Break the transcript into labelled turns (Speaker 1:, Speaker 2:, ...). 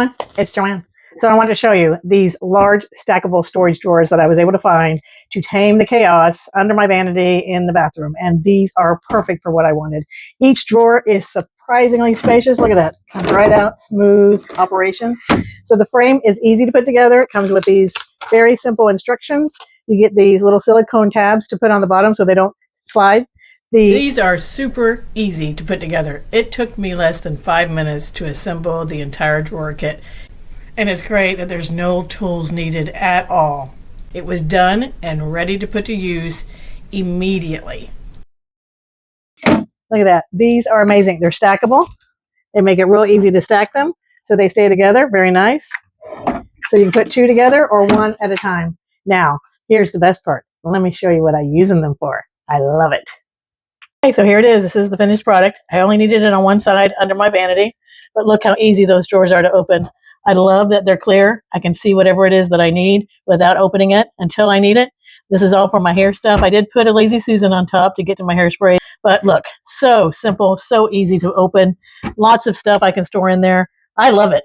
Speaker 1: everyone, it's Joanne. So I wanted to show you these large stackable storage drawers that I was able to find to tame the chaos under my vanity in the bathroom. And these are perfect for what I wanted. Each drawer is surprisingly spacious. Look at that. Comes right out, smooth operation. So the frame is easy to put together. It comes with these very simple instructions. You get these little silicone tabs to put on the bottom so they don't slide.
Speaker 2: These are super easy to put together. It took me less than 5 minutes to assemble the entire drawer kit. And it's great that there's no tools needed at all. It was done and ready to put to use immediately.
Speaker 1: Look at that. These are amazing. They're stackable. They make it real easy to stack them so they stay together. Very nice. So you can put two together or one at a time. Now, here's the best part. Let me show you what I'm using them for. I love it. Okay, so here it is. This is the finished product. I only needed it on one side under my vanity, but look how easy those drawers are to open. I love that they're clear. I can see whatever it is that I need without opening it until I need it. This is all for my hair stuff. I did put a Lazy Susan on top to get to my hairspray, but look, so simple, so easy to open. Lots of stuff I can store in there. I love it.